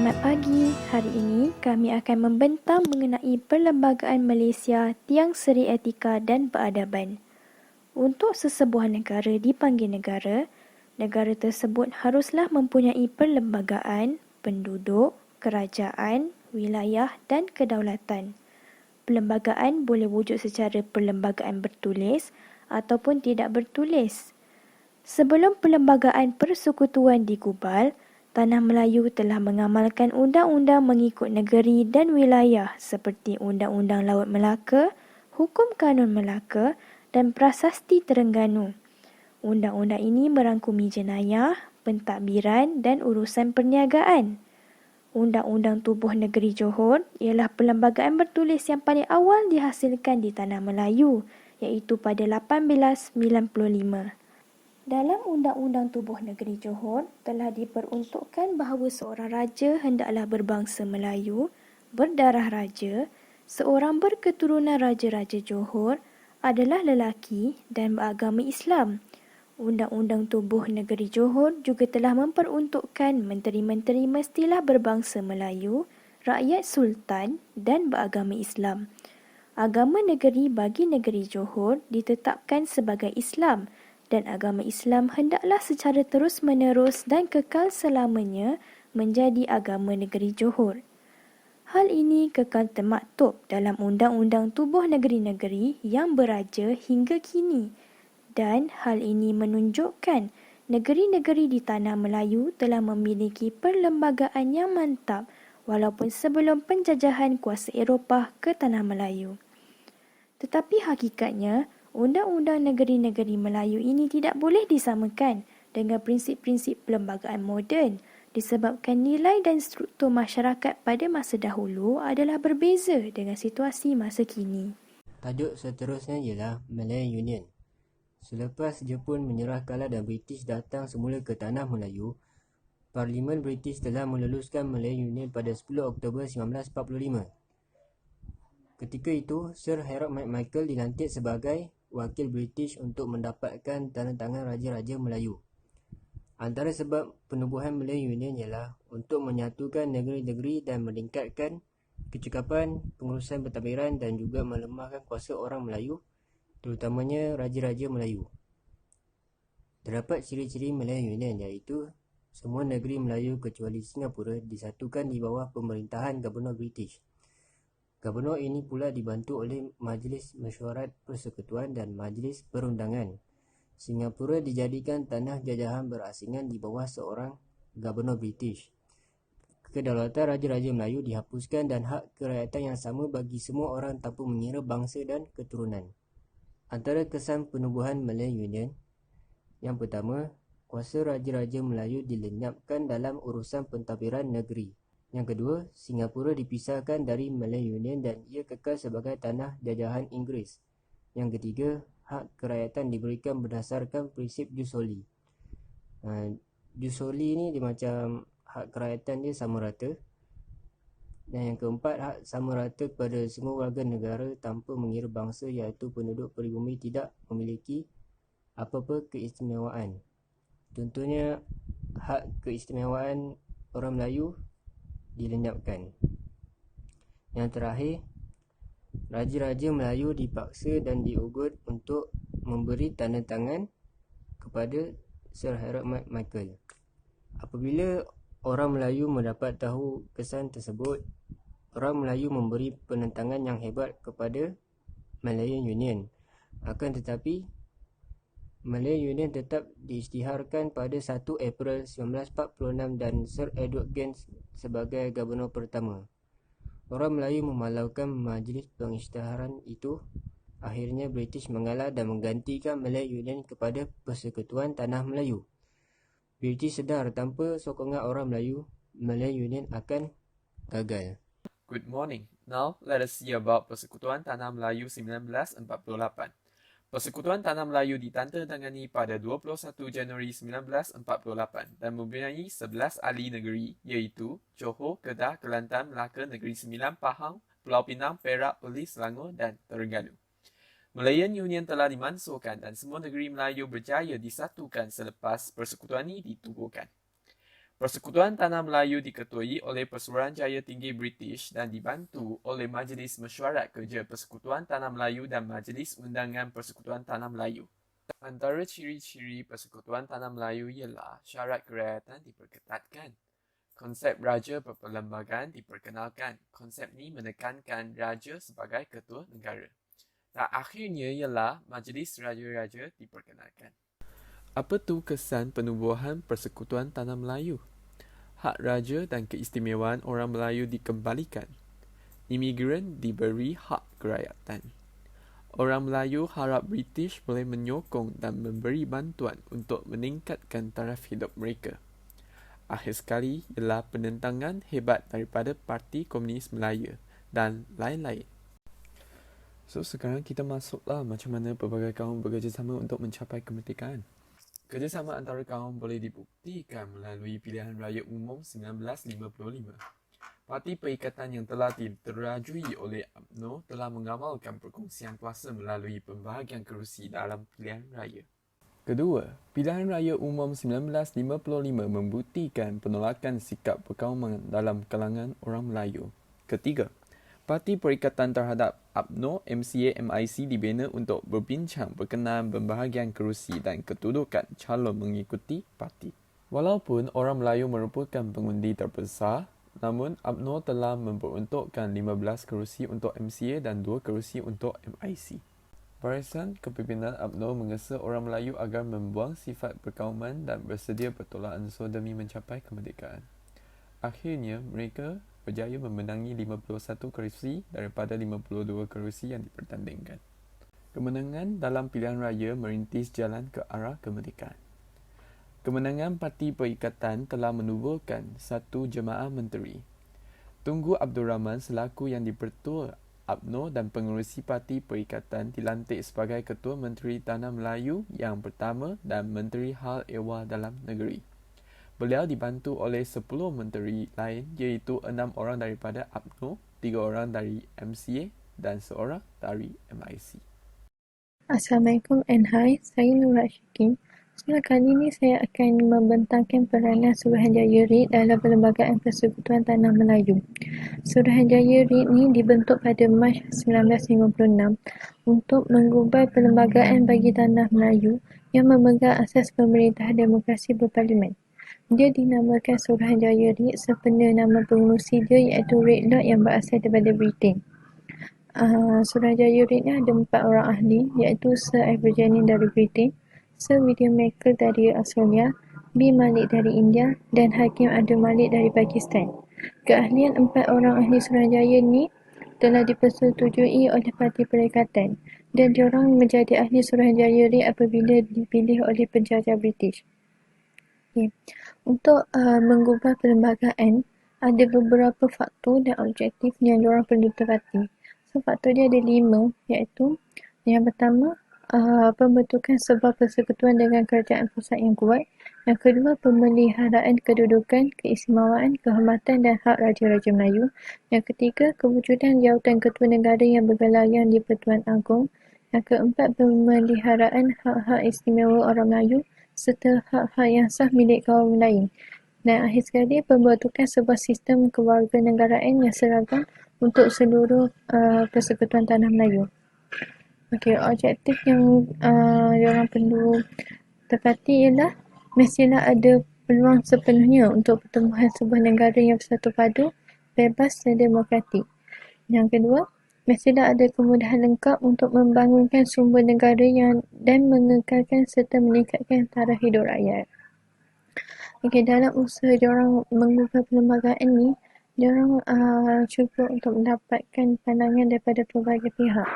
Selamat pagi. Hari ini kami akan membentang mengenai Perlembagaan Malaysia Tiang Seri Etika dan Peradaban. Untuk sesebuah negara dipanggil negara, negara tersebut haruslah mempunyai perlembagaan, penduduk, kerajaan, wilayah dan kedaulatan. Perlembagaan boleh wujud secara perlembagaan bertulis ataupun tidak bertulis. Sebelum Perlembagaan Persekutuan digubal, Tanah Melayu telah mengamalkan undang-undang mengikut negeri dan wilayah seperti Undang-Undang Laut Melaka, Hukum Kanun Melaka dan Prasasti Terengganu. Undang-undang ini merangkumi jenayah, pentadbiran dan urusan perniagaan. Undang-Undang Tubuh Negeri Johor ialah perlembagaan bertulis yang paling awal dihasilkan di Tanah Melayu, iaitu pada 1895. Dalam Undang-Undang Tubuh Negeri Johor telah diperuntukkan bahawa seorang raja hendaklah berbangsa Melayu, berdarah raja, seorang berketurunan raja-raja Johor adalah lelaki dan beragama Islam. Undang-Undang Tubuh Negeri Johor juga telah memperuntukkan menteri-menteri mestilah berbangsa Melayu, rakyat sultan dan beragama Islam. Agama negeri bagi negeri Johor ditetapkan sebagai Islam dan agama Islam hendaklah secara terus-menerus dan kekal selamanya menjadi agama negeri Johor. Hal ini kekal termaktub dalam Undang-Undang Tubuh Negeri-Negeri yang beraja hingga kini dan hal ini menunjukkan negeri-negeri di Tanah Melayu telah memiliki perlembagaan yang mantap walaupun sebelum penjajahan kuasa Eropah ke Tanah Melayu. Tetapi hakikatnya, Undang-Undang Negeri-Negeri Melayu ini tidak boleh disamakan dengan prinsip-prinsip perlembagaan moden disebabkan nilai dan struktur masyarakat pada masa dahulu adalah berbeza dengan situasi masa kini. Tajuk seterusnya ialah Malayan Union. Selepas Jepun menyerah kalah dan British datang semula ke Tanah Melayu, Parlimen British telah meluluskan Malayan Union pada 10 Oktober 1945. Ketika itu, Sir Harold McMichael dilantik sebagai wakil British untuk mendapatkan tanda tangan Raja-Raja Melayu. Antara sebab penubuhan Malayan Union ialah untuk menyatukan negeri-negeri dan meningkatkan kecekapan pengurusan pentadbiran dan juga melemahkan kuasa orang Melayu, terutamanya Raja-Raja Melayu. Terdapat ciri-ciri Malayan Union iaitu semua negeri Melayu kecuali Singapura disatukan di bawah pemerintahan Gubernur British. Gubernur ini pula dibantu oleh Majlis Mesyuarat Persekutuan dan Majlis Perundangan. Singapura dijadikan tanah jajahan berasingan di bawah seorang Gubernur British. Kedaulatan Raja-Raja Melayu dihapuskan dan hak kerakyatan yang sama bagi semua orang tanpa mengira bangsa dan keturunan. Antara kesan penubuhan Malayan Union, yang pertama, kuasa Raja-Raja Melayu dilenyapkan dalam urusan pentadbiran negeri. Yang kedua, Singapura dipisahkan dari Malayan Union dan ia kekal sebagai tanah jajahan Inggeris. Yang ketiga, hak kerakyatan diberikan berdasarkan prinsip jus soli. Jus soli ni dia macam hak kerakyatan dia sama rata. Dan yang keempat, hak sama rata kepada semua warga negara tanpa mengira bangsa iaitu penduduk peribumi tidak memiliki apa-apa keistimewaan. Contohnya, hak keistimewaan orang Melayu dilenyapkan. Yang terakhir, Raja-Raja Melayu dipaksa dan diugut untuk memberi tanda tangan kepada Sir Harold McMichael. Apabila orang Melayu mendapat tahu kesan tersebut, orang Melayu memberi penentangan yang hebat kepada Malayan Union. Akan tetapi, Malayan Union tetap diisytiharkan pada 1 April 1946 dan Sir Edward Gens sebagai Gubernur pertama. Orang Melayu memalaukan majlis pengisytiharan itu. Akhirnya British mengalah dan menggantikan Malayan Union kepada Persekutuan Tanah Melayu. British sedar tanpa sokongan orang Melayu, Malayan Union akan gagal. Good morning. Now, let us see about Persekutuan Tanah Melayu 1948. Persekutuan Tanah Melayu ditandatangani pada 21 Januari 1948 dan mempunyai 11 ahli negeri iaitu Johor, Kedah, Kelantan, Melaka, Negeri Sembilan, Pahang, Pulau Pinang, Perak, Perlis, Selangor dan Terengganu. Malayan Union telah dimansuhkan dan semua negeri Melayu berjaya disatukan selepas persekutuan ini ditubuhkan. Persekutuan Tanah Melayu diketuai oleh Pesuruhanjaya Tinggi British dan dibantu oleh Majlis Mesyuarat Kerja Persekutuan Tanah Melayu dan Majlis Undangan Persekutuan Tanah Melayu. Antara ciri-ciri Persekutuan Tanah Melayu ialah syarat kerakyatan diperketatkan. Konsep Raja Berperlembagaan diperkenalkan. Konsep ini menekankan Raja sebagai ketua negara. Dan akhirnya ialah Majlis Raja-Raja diperkenalkan. Apa tu kesan penubuhan Persekutuan Tanah Melayu? Hak raja dan keistimewaan orang Melayu dikembalikan. Imigran diberi hak kerakyatan. Orang Melayu harap British boleh menyokong dan memberi bantuan untuk meningkatkan taraf hidup mereka. Akhir sekali ialah penentangan hebat daripada Parti Komunis Melaya dan lain-lain. So sekarang kita masuklah macam mana pelbagai kaum bekerjasama untuk mencapai kemerdekaan. Kerjasama antara kaum boleh dibuktikan melalui Pilihan Raya Umum 1955. Parti Perikatan yang telah diterajui oleh UMNO telah mengamalkan perkongsian kuasa melalui pembahagian kerusi dalam pilihan raya. Kedua, Pilihan Raya Umum 1955 membuktikan penolakan sikap perkauman dalam kalangan orang Melayu. Ketiga, Parti Perikatan terhadap UMNO, MCA, MIC dibina untuk berbincang berkenaan pembahagian kerusi dan kedudukan calon mengikuti parti. Walaupun orang Melayu merupakan pengundi terbesar, namun UMNO telah memperuntukkan 15 kerusi untuk MCA dan 2 kerusi untuk MIC. Barisan Kepimpinan UMNO mengesa orang Melayu agar membuang sifat perkauman dan bersedia bertolak ansur demi mencapai kemerdekaan. Akhirnya, mereka berjaya memenangi 51 kerusi daripada 52 kerusi yang dipertandingkan. Kemenangan dalam pilihan raya merintis jalan ke arah kemerdekaan. Kemenangan Parti Perikatan telah menubuhkan satu jemaah menteri. Tunku Abdul Rahman selaku yang dipertua UMNO dan pengerusi Parti Perikatan dilantik sebagai Ketua Menteri Tanah Melayu yang pertama dan Menteri Hal Ehwal Dalam Negeri. Beliau dibantu oleh 10 menteri lain iaitu 6 orang daripada UMNO, 3 orang dari MCA dan 1 orang dari MIC. Assalamualaikum and hi, saya Nurul Syakim. Kali ini saya akan membentangkan peranan Suruhanjaya RIT dalam Perlembagaan Persekutuan Tanah Melayu. Suruhanjaya RIT ni dibentuk pada Mac 1956 untuk mengubah perlembagaan bagi Tanah Melayu yang memegang asas pemerintah demokrasi berparlimen. Dia dinamakan Suruhanjaya RIT sempena nama pengerusi dia iaitu Red Lord yang berasal daripada Britain. Suruhanjaya RIT ni ada 4 orang ahli iaitu Sir Evergenin dari Britain, Sir William Michael dari Australia, B. Malik dari India dan Hakim Abdul Malik dari Pakistan. Keahlian 4 orang ahli Suruhanjaya ni telah dipersetujui oleh Parti Perikatan dan diorang menjadi ahli Suruhanjaya RIT apabila dipilih oleh penjajah British. Okay. Untuk mengubah perlembagaan, ada beberapa faktor dan objektif yang diorang perlu tepati. So, faktor dia ada 5, iaitu yang pertama, pembentukan sebuah persekutuan dengan kerajaan pusat yang kuat. Yang kedua, pemeliharaan kedudukan, keistimewaan, kehormatan dan hak Raja-Raja Melayu. Yang ketiga, kewujudan jawatan ketua negara yang bergelayang di Pertuan Agong. Yang keempat, pemeliharaan hak-hak istimewa orang Melayu serta hak-hak yang sah milik kaum lain. Dan akhir sekali, pembentukan sebuah sistem kewarganegaraan yang seragam untuk seluruh Persekutuan Tanah Melayu. Okey, objektif yang diorang perlu tepati ialah mestilah ada peluang sepenuhnya untuk pertumbuhan sebuah negara yang bersatu padu, bebas dan demokratik. Yang kedua, mestilah ada kemudahan lengkap untuk membangunkan sumber negara dan mengekalkan serta meningkatkan taraf hidup rakyat. Okey, dalam usaha diorang mengubah perlembagaan ni, diorang cuba untuk mendapatkan pandangan daripada pelbagai pihak.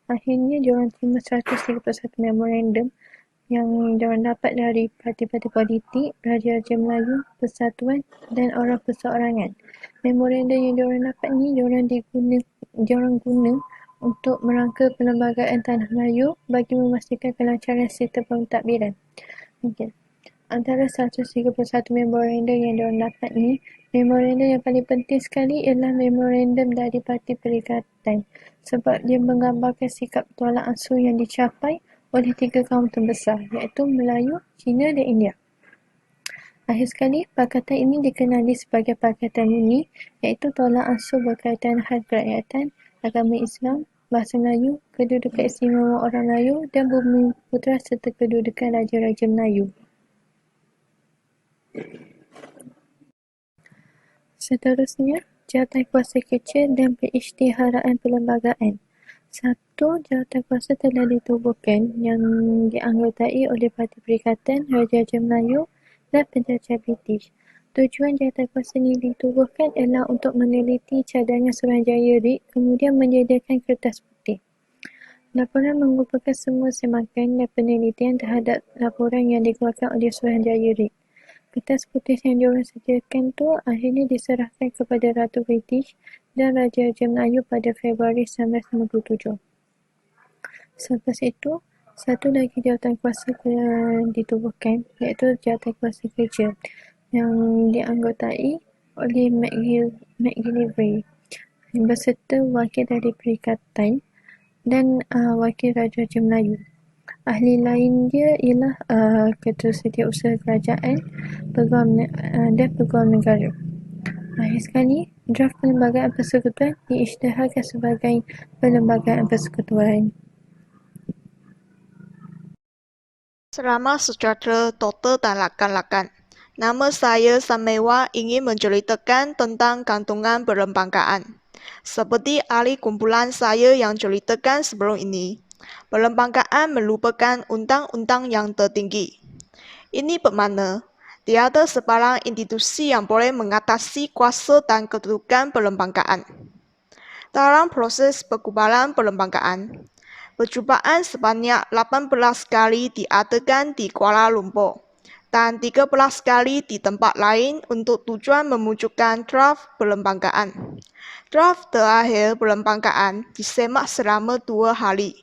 Akhirnya diorang terima 131 memorandum yang diorang dapat dari parti-parti politik, Raja-Raja Melayu, Persatuan dan orang perseorangan. Memorandum yang diorang dapat ni diorang guna untuk merangka perlembagaan Tanah Melayu bagi memastikan kelancaran sistem pentadbiran. Okay. Antara 131 memorandum yang diorang dapat ni, memorandum yang paling penting sekali ialah memorandum dari Parti Perikatan sebab dia menggambarkan sikap tolak ansur yang dicapai oleh 3 kaum terbesar iaitu Melayu, Cina dan India. Akhir sekali, Pakatan ini dikenali sebagai Pakatan Uni, iaitu tolak ansur berkaitan had kerakyatan, agama Islam, bahasa Melayu, kedudukan istimewa orang Melayu dan bumi putera serta kedudukan Raja-Raja Melayu. Seterusnya, jawatan kuasa kecil dan perisytiharaan perlembagaan. Satu, jawatan kuasa telah ditubuhkan yang dianggotai oleh Parti Perikatan, Raja-Raja Melayu dan penjajah British. Tujuan jawatan kuasa ini ditubuhkan ialah untuk meneliti cadangan Suruhanjaya RIG, kemudian menyediakan kertas putih. Laporan mengumpulkan semua semakan dan penelitian terhadap laporan yang dikeluarkan oleh Suruhanjaya RIG. Kertas putih yang diorang sediakan tu akhirnya diserahkan kepada Ratu British dan Raja-Raja Melayu pada Februari 1957. Selepas itu, satu lagi jawatan kuasa ditubuhkan, iaitu jawatan kuasa kerja yang dianggotai oleh McGillivray berserta wakil dari Perikatan dan wakil Raja-Raja Melayu. Ahli lain dia ialah Ketua Setiausaha Kerajaan dan Peguam Negara. Akhir sekali, draft Perlembagaan Persekutuan diisytiharkan sebagai Perlembagaan Persekutuan. Selamat sejahtera Doktor dan rakan-rakan. Nama saya Samewa ingin menceritakan tentang gantungan perlembagaan. Seperti ahli kumpulan saya yang ceritakan sebelum ini, perlembagaan merupakan undang-undang yang tertinggi. Ini bermakna tiada sebarang institusi yang boleh mengatasi kuasa dan kedudukan perlembagaan. Dalam proses perkubaran perlembagaan, percubaan sebanyak 18 kali diadakan di Kuala Lumpur dan 13 kali di tempat lain untuk tujuan memunculkan draft perlembagaan. Draft terakhir perlembagaan disemak selama 2 hari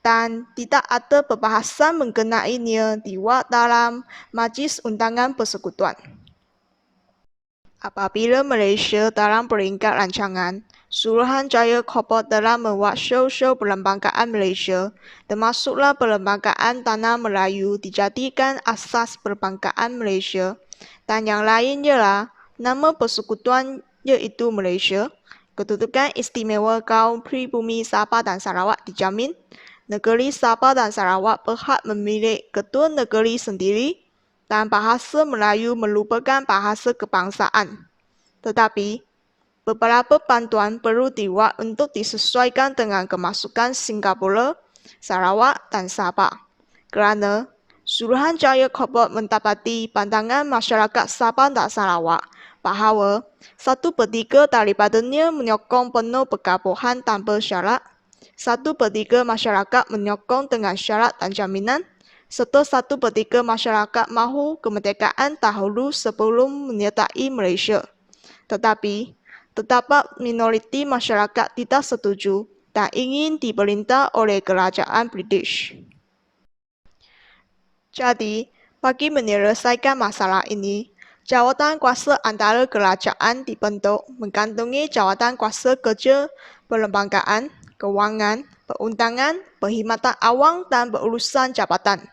dan tidak ada perbahasan mengenainya dibuat dalam Majlis Undangan Persekutuan. Apabila Malaysia dalam peringkat rancangan, Suruhanjaya Corp telah membuat show perlembagaan Malaysia, termasuklah Perlembagaan Tanah Melayu dijadikan asas Perlembagaan Malaysia, dan yang lain ialah nama persekutuan iaitu Malaysia, kedudukan istimewa kaum pribumi Sabah dan Sarawak dijamin, negeri Sabah dan Sarawak berhak memilih ketua negeri sendiri, dan bahasa Melayu merupakan bahasa kebangsaan. Tetapi, beberapa bantuan perlu dibuat untuk disesuaikan dengan kemasukan Singapura, Sarawak dan Sabah. Kerana Suruhanjaya Corp mendapati pandangan masyarakat Sabah dan Sarawak bahawa 1/3 daripadanya menyokong penuh perkabuhan tanpa syarat, 1/3 masyarakat menyokong dengan syarat dan jaminan, serta 1/3 masyarakat mahu kemerdekaan dahulu sebelum menyertai Malaysia. Tetapi, terdapat minoriti masyarakat tidak setuju dan ingin diperintah oleh kerajaan British. Jadi, bagi menyelesaikan masalah ini, jawatan kuasa antara kerajaan dibentuk mengandungi jawatan kuasa kerja, perlembagaan, kewangan, perundangan, perkhidmatan awam dan berurusan jabatan.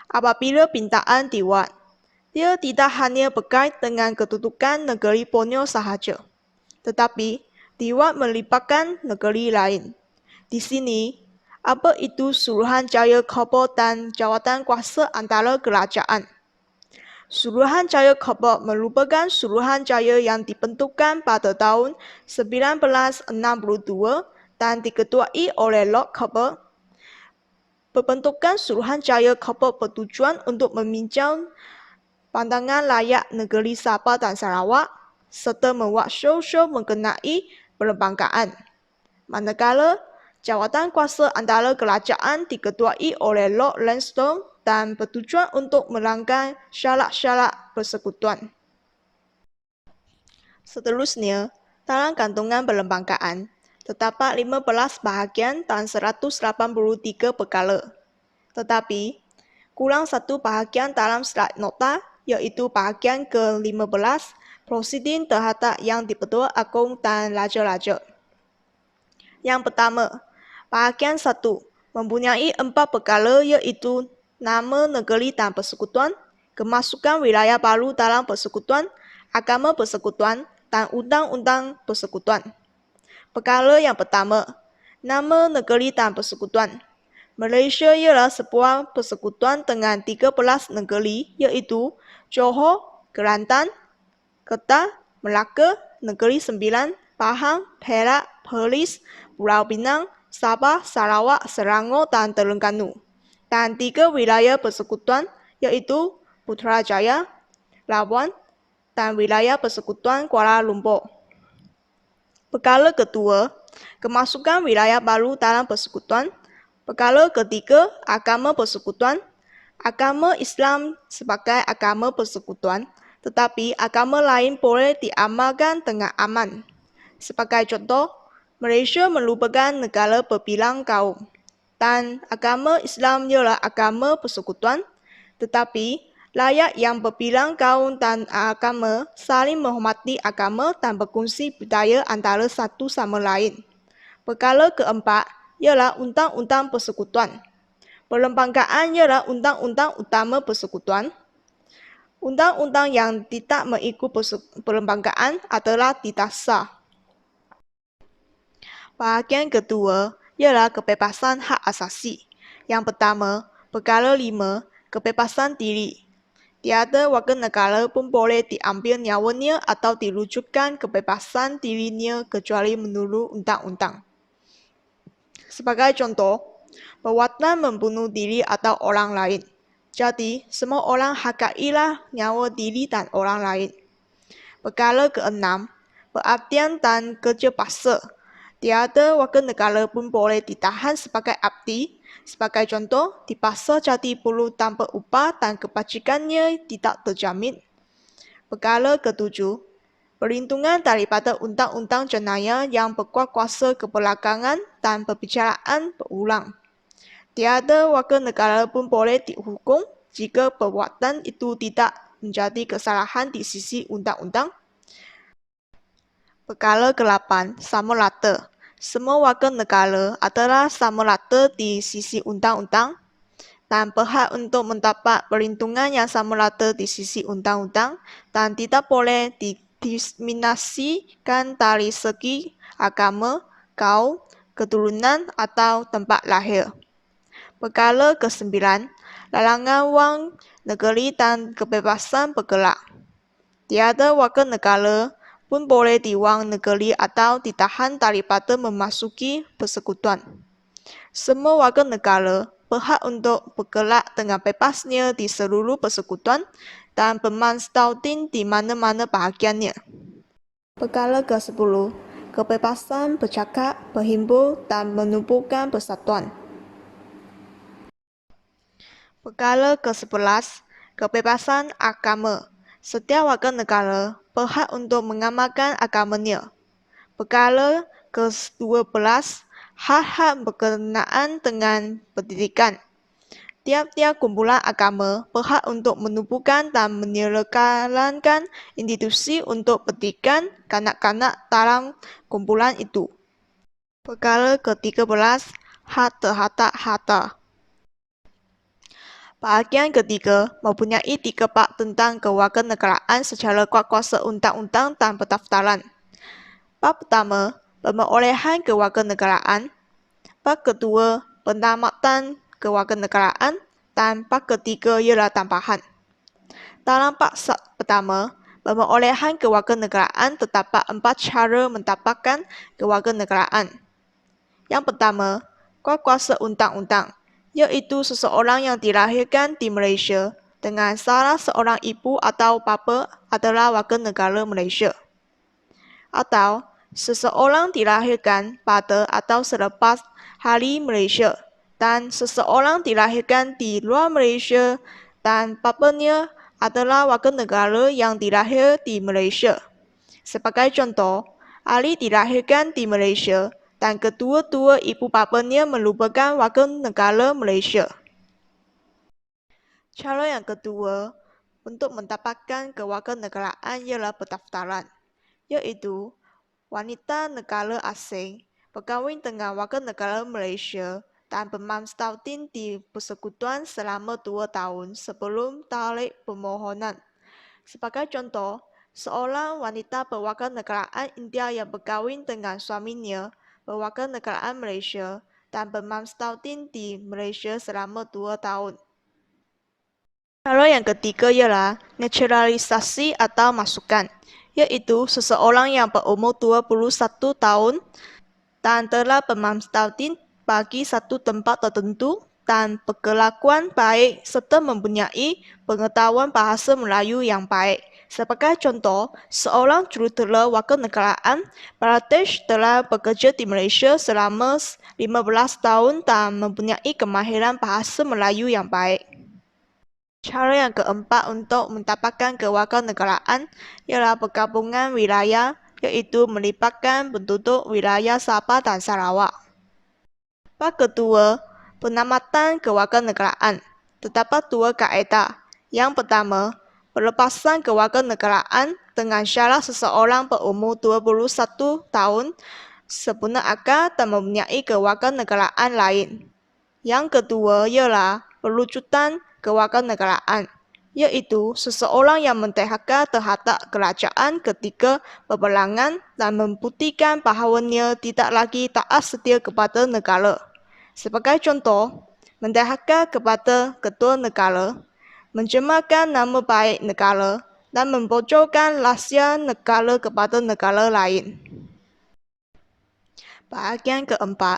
Apabila pintaan dibuat, dia tidak hanya berkait dengan kedudukan negeri Borneo sahaja, tetapi dibuat melibatkan negeri lain. Di sini, apa itu Suruhanjaya Corp dan jawatan kuasa antara kerajaan? Suruhanjaya Corp merupakan Suruhanjaya yang dibentukkan pada tahun 1962 dan diketuai oleh Lord Corp. Pembentukan Suruhanjaya Corp bertujuan untuk meminjau pandangan layak negeri Sabah dan Sarawak serta membuat show mengenai perlembagaan. Manakala jawatan kuasa antara kerajaan diketuai oleh Lord Lansdowne dan bertujuan untuk melanggar syarat-syarat persekutuan. Seterusnya, dalam gantungan perlembagaan, terdapat 15 bahagian dan 183 perkara. Tetapi, kurang satu bahagian dalam slide nota, iaitu bahagian ke-15, prosiding terhadap yang di-Pertua Agong dan Raja-Raja. Yang pertama, bahagian 1 mempunyai 4 perkara iaitu nama negeri dan persekutuan, kemasukan wilayah baru dalam persekutuan, agama persekutuan, dan undang-undang persekutuan. Perkara yang pertama, nama negeri dan persekutuan. Malaysia ialah sebuah persekutuan dengan 13 negeri iaitu Johor, Kelantan, Kedah, Melaka, Negeri Sembilan, Pahang, Perak, Perlis, Pulau Pinang, Sabah, Sarawak, Selangor dan Terengganu. Dan 3 wilayah persekutuan iaitu Putrajaya, Labuan, dan wilayah persekutuan Kuala Lumpur. Perkara kedua, kemasukan wilayah baru dalam persekutuan. Perkara ketiga, agama persekutuan. Agama Islam sebagai agama persekutuan, tetapi agama lain boleh diamalkan dengan aman. Sebagai contoh, Malaysia merupakan negara berbilang kaum dan agama Islam ialah agama persekutuan, tetapi rakyat yang berbilang kaum dan agama saling menghormati agama dan berkongsi budaya antara satu sama lain. Perkara keempat ialah undang-undang persekutuan. Perlembagaan ialah undang-undang utama persekutuan. Undang-undang yang tidak mengikut perlembagaan adalah tidak sah. Bahagian kedua ialah kebebasan hak asasi. Yang pertama, perkara 5, kebebasan diri. Tiada warga negara pun boleh diambil nyawanya atau dirujukkan kebebasan dirinya kecuali menurut undang-undang. Sebagai contoh, perbuatan membunuh diri atau orang lain. Jadi, semua orang hargailah nyawa diri dan orang lain. Perkara keenam, pengabdian dan kerja paksa. Tiada warga negara pun boleh ditahan sebagai abdi. Sebagai contoh, dipaksa jadi buruh tanpa upah dan kebajikannya tidak terjamin. Perkara ketujuh, perlindungan daripada undang-undang jenayah yang berkuasa kebelakangan dan perbicaraan berulang. Tiada warga negara pun boleh dihukum jika perbuatan itu tidak menjadi kesalahan di sisi undang-undang. Perkara ke-8, sama rata. Semua warga negara adalah sama rata di sisi undang-undang dan berhak untuk mendapat perlindungan yang sama rata di sisi undang-undang dan tidak boleh didiskriminasikan dari segi agama, kaum, keturunan atau tempat lahir. Perkara ke-9, larangan wang negeri dan kebebasan bergerak. Tiada warga negara pun boleh diwang negeri atau ditahan daripada memasuki persekutuan. Semua warga negara berhak untuk bergerak dengan bebasnya di seluruh persekutuan dan bermanstautin di mana-mana bahagiannya. Perkara ke-10, kebebasan bercakap, berhimpun dan menumbuhkan persatuan. Perkara ke-11, kebebasan agama. Setiap warga negara berhak untuk mengamalkan agamanya. Perkara ke-12, hak-hak berkenaan dengan pendidikan. Tiap-tiap kumpulan agama berhak untuk menumbuhkan dan menyelenggarakan institusi untuk pendidikan kanak-kanak dalam kumpulan itu. Perkara ke-13, hak terhadap harta. Bahagian ketiga mempunyai 3 bab tentang kewarganegaraan secara kuasa undang-undang dan pendaftaran. Bab pertama, pemerolehan kewarganegaraan. Bab kedua, pentamatan kewarganegaraan. Dan bab ketiga ialah tambahan. Dalam bab pertama, pemerolehan kewarganegaraan terdapat 4 cara mendapatkan kewarganegaraan. Yang pertama, kuasa undang-undang, iaitu seseorang yang dilahirkan di Malaysia dengan salah seorang ibu atau bapa adalah warga negara Malaysia. Atau seseorang dilahirkan pada atau selepas Hari Malaysia dan seseorang dilahirkan di luar Malaysia dan bapanya adalah warga negara yang dilahir di Malaysia. Sebagai contoh, Ali dilahirkan di Malaysia dan kedua-dua ibu bapanya merupakan warga negara Malaysia. Cara yang kedua untuk mendapatkan kewarganegaraan ialah pendaftaran, iaitu wanita negara asing berkahwin dengan warga negara Malaysia dan bermanstautin di persekutuan selama 2 tahun sebelum tarikh permohonan. Sebagai contoh, seorang wanita berwarganegaraan India yang berkahwin dengan suaminya berwarganegaraan Malaysia dan bermanstautin di Malaysia selama 2 tahun. Cara yang ketiga ialah naturalisasi atau masukan, iaitu seseorang yang berumur 21 tahun dan telah bermanstautin bagi satu tempat tertentu dan berkelakuan baik serta mempunyai pengetahuan bahasa Melayu yang baik. Sebagai contoh, seorang jurutera warganegaraan Bangladesh telah bekerja di Malaysia selama 15 tahun dan mempunyai kemahiran bahasa Melayu yang baik. Cara yang keempat untuk mendapatkan kewarganegaraan ialah penggabungan wilayah, iaitu melibatkan penduduk wilayah Sabah dan Sarawak. Bab kedua, penamatan kewarganegaraan. Terdapat 2 kaedah. Yang pertama, pelepasan kewarganegaraan dengan syarat seseorang berumur 21 tahun sebenar akal dan mempunyai kewarganegaraan lain. Yang kedua ialah perwujudan kewarganegaraan, iaitu seseorang yang mentehaka terhadap kerajaan ketika peperangan dan membuktikan bahawanya tidak lagi taat setia kepada negara. Sebagai contoh, mentehaka kepada ketua negara, mencemarkan nama baik negara dan membocorkan rahsia negara kepada negara lain. Bahagian keempat,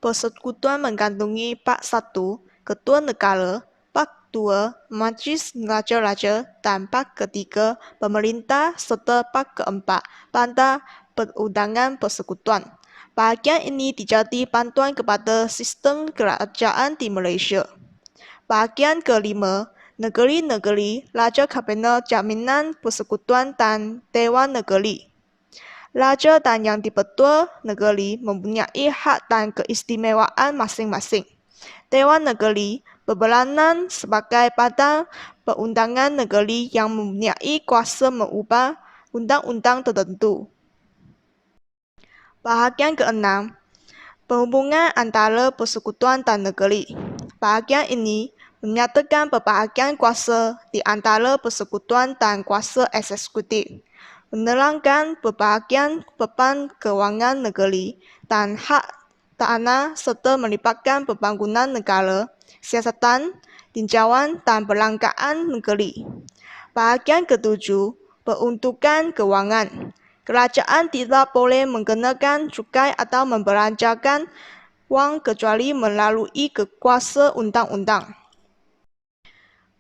persekutuan mengandungi Bab 1, Ketua Negara, Bab 2, Majlis Raja-Raja dan Bab ketiga, Pemerintah serta Bab keempat, Banda Perundangan Persekutuan. Bahagian ini dijadi panduan kepada sistem kerajaan di Malaysia. Bahagian kelima, negeri-negeri, Raja Kabinet Jaminan Persekutuan dan Dewan Negeri. Raja dan yang dipertua negeri mempunyai hak dan keistimewaan masing-masing. Dewan Negeri berperanan sebagai badan perundangan negeri yang mempunyai kuasa mengubah undang-undang tertentu. Bahagian keenam, perhubungan antara persekutuan dan negeri. Bahagian ini menyatakan perbahagian kuasa di antara persekutuan dan kuasa eksekutif, menerangkan perbahagian beban kewangan negeri dan hak tanah serta melibatkan pembangunan negara, siasatan, tinjauan dan perangkaan negeri. Bahagian ketujuh, peruntukan kewangan. Kerajaan tidak boleh mengenakan cukai atau membelanjakan wang kecuali melalui kuasa undang-undang.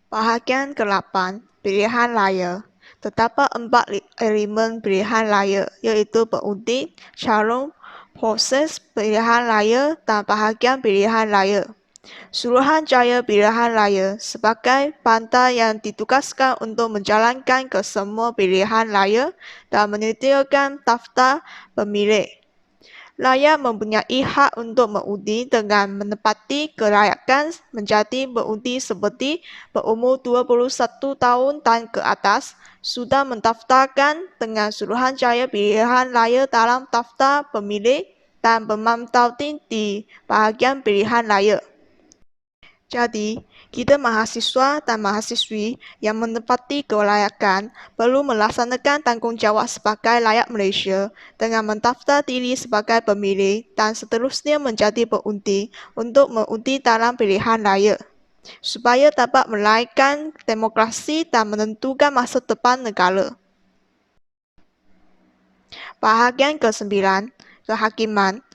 Bahagian ke-8, pilihan raya. Terdapat 4 elemen pilihan raya, iaitu pengundi, calon, proses pilihan raya dan bahagian pilihan raya. Suruhanjaya Pilihan Raya sebagai banda yang ditugaskan untuk menjalankan kesemua pilihan raya dan menyediakan daftar pemilih. Rakyat mempunyai hak untuk mengundi dengan menepati kelayakan menjadi pengundi seperti berumur 21 tahun dan ke atas, sudah mendaftarkan dengan Suruhanjaya Pilihan Raya dalam daftar pemilih dan bermanstautin di bahagian pilihan raya. Jadi, kita mahasiswa dan mahasiswi yang menepati kelayakan perlu melaksanakan tanggungjawab sebagai rakyat Malaysia dengan mendaftar diri sebagai pemilih dan seterusnya menjadi pengundi untuk mengundi dalam pilihan raya, supaya dapat meraihkan demokrasi dan menentukan masa depan negara. Bahagian ke-9, Kehakiman.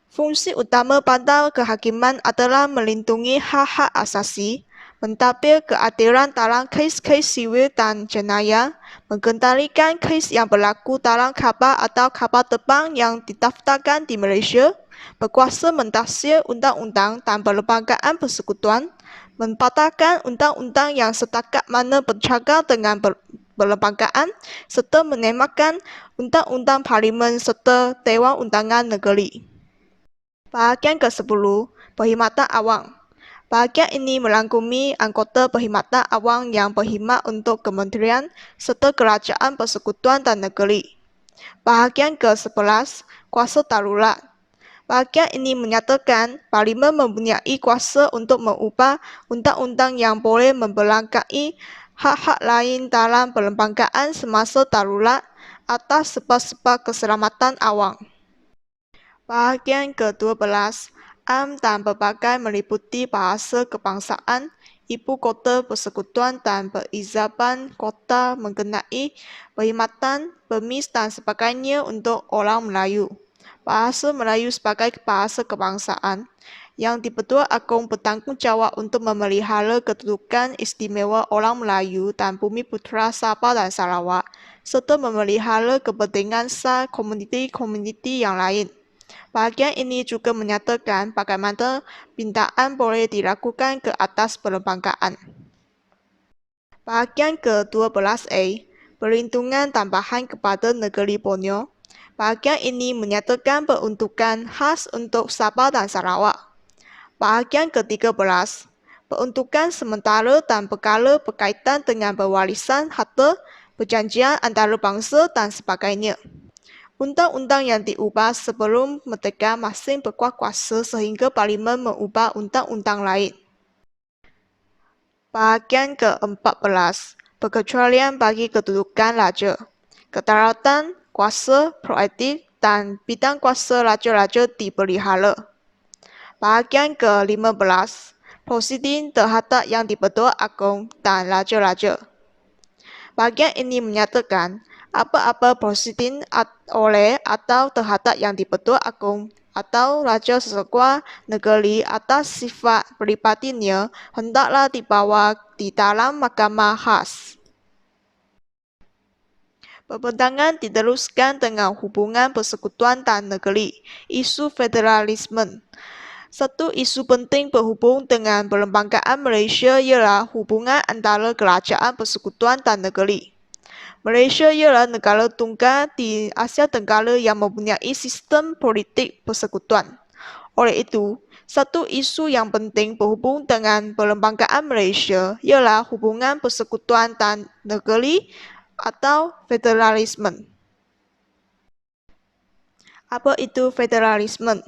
Fungsi utama pada kehakiman adalah melindungi hak-hak asasi, mentadbir keadilan dalam kes-kes sivil dan jenayah, mengendalikan kes yang berlaku dalam khabar atau khabar terbang yang didaftarkan di Malaysia, berkuasa mentafsir undang-undang dan perlembagaan persekutuan, membatalkan undang-undang yang setakat mana bercakap dengan perlembagaan, serta menemakan undang-undang parlimen serta Dewan Undangan Negeri. Bahagian ke-10, Perkhidmatan Awam. Bahagian ini merangkumi anggota perkhidmatan awam yang berkhidmat untuk kementerian serta kerajaan persekutuan dan negeri. Bahagian ke-11, Kuasa Darurat. Bahagian ini menyatakan Parlimen mempunyai kuasa untuk mengubah undang-undang yang boleh membelangkai hak-hak lain dalam perlembagaan semasa darurat atas sebab-sebab keselamatan awam. Bahagian ke-12, dan pelbagai meliputi bahasa kebangsaan, ibu kota persekutuan dan perizaban kota mengenai perkhidmatan, permis dan sebagainya untuk orang Melayu. Bahasa Melayu sebagai bahasa kebangsaan, yang di-Pertua Agong bertanggungjawab untuk memelihara kedudukan istimewa orang Melayu dan Bumiputera Sabah dan Sarawak, serta memelihara kepentingan sah komuniti-komuniti yang lain. Bahagian ini juga menyatakan bagaimana pindaan boleh dilakukan ke atas perlembagaan. Bahagian ke-12A, perlindungan tambahan kepada negeri Borneo. Bahagian ini menyatakan peruntukan khas untuk Sabah dan Sarawak. Bahagian ke-13, peruntukan sementara dan perkara berkaitan dengan pewarisan harta, perjanjian antarabangsa dan sebagainya. Undang-undang yang diubah sebelum merdeka masih berkuasa sehingga Parlimen mengubah undang-undang lain. Bahagian ke-14, pengecualian bagi kedudukan raja, kedaratan, kuasa, proaktif dan bidang kuasa raja-raja dipelihara. Bahagian ke-15, prosiding terhadap yang di-Pertua Agong dan raja-raja. Bahagian ini menyatakan apa-apa prosiding oleh atau terhadap yang di-Pertua Agong atau Raja sesebuah negeri atas sifat peribadinya hendaklah dibawa di dalam mahkamah khas. Perbendangan diteruskan dengan hubungan persekutuan dan negeri, isu federalisme. Satu isu penting berhubung dengan perlembagaan Malaysia ialah hubungan antara kerajaan persekutuan dan negeri. Malaysia ialah negara tunggal di Asia Tenggara yang mempunyai sistem politik persekutuan. Oleh itu, satu isu yang penting berhubung dengan perlembagaan Malaysia ialah hubungan persekutuan dan negeri atau federalisme. Apa itu federalisme?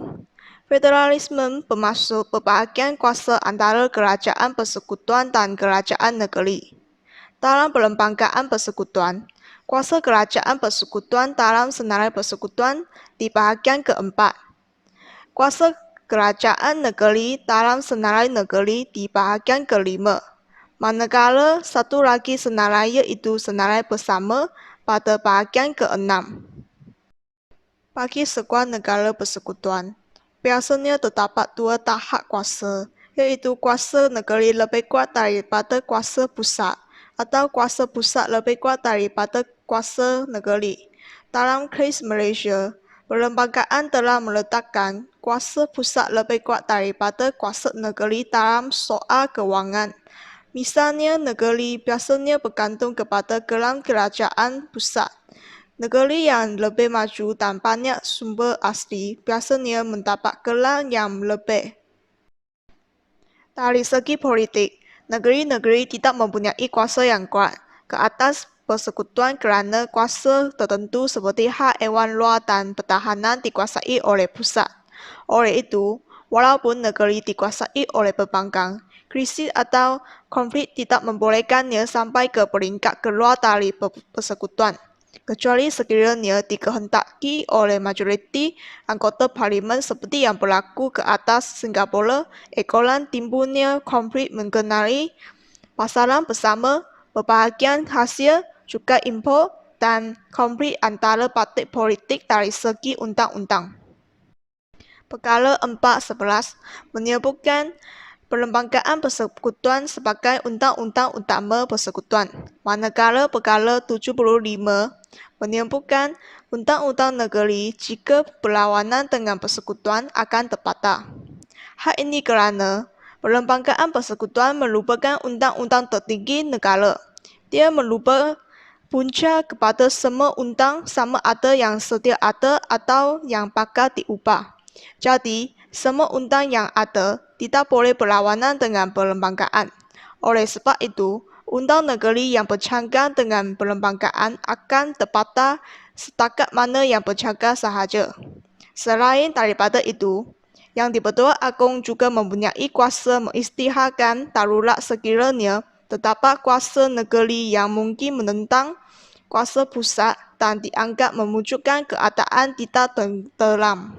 Federalisme bermaksud pembahagian kuasa antara kerajaan persekutuan dan kerajaan negeri. Dalam perlembagaan persekutuan, kuasa kerajaan persekutuan dalam senarai persekutuan di bahagian keempat. Kuasa kerajaan negeri dalam senarai negeri di bahagian kelima. Manakala satu lagi senarai iaitu senarai bersama pada bahagian keenam. Bagi sebuah negara persekutuan, biasanya terdapat dua tahap kuasa, iaitu kuasa negeri lebih kuat daripada kuasa pusat atau kuasa pusat lebih kuat daripada kuasa negeri. Dalam kes Malaysia, perlembagaan telah meletakkan kuasa pusat lebih kuat daripada kuasa negeri dalam soal kewangan. Misalnya, negeri biasanya bergantung kepada gelang kerajaan pusat. Negeri yang lebih maju dan banyak sumber asli biasanya mendapat gelang yang lebih. Dari segi politik, negeri-negeri tidak mempunyai kuasa yang kuat ke atas persekutuan kerana kuasa tertentu seperti hak ewan luar dan pertahanan dikuasai oleh pusat. Oleh itu, walaupun negeri dikuasai oleh pembangkang, krisis atau konflik tidak membolehkannya sampai ke peringkat keluar dari persekutuan, kecuali sekiranya dikehendaki oleh majoriti anggota parlimen seperti yang berlaku ke atas Singapura, ekoran timbulnya konflik mengenai pasaran bersama, perbahagian hasil, cukai impor, dan konflik antara parti politik dari segi undang-undang. Perkara 4.11 menyebutkan perlembagaan persekutuan sebagai undang-undang utama persekutuan, manakala perkara 75 menyebutkan undang-undang negeri jika berlawanan dengan persekutuan akan terbatal. Hal ini kerana perlembagaan persekutuan merupakan undang-undang tertinggi negara. Dia merupakan punca kepada semua undang sama ada yang sedia ada atau yang bakal diubah. Jadi, semua undang yang ada tidak boleh berlawanan dengan perlembagaan. Oleh sebab itu, undang negeri yang bercanggah dengan perlembagaan akan terbatal setakat mana yang bercanggah sahaja. Selain daripada itu, Yang di-Pertua Agong juga mempunyai kuasa mengisytiharkan darurat sekiranya terdapat kuasa negeri yang mungkin menentang kuasa pusat dan dianggap memunculkan keadaan tidak tenteram.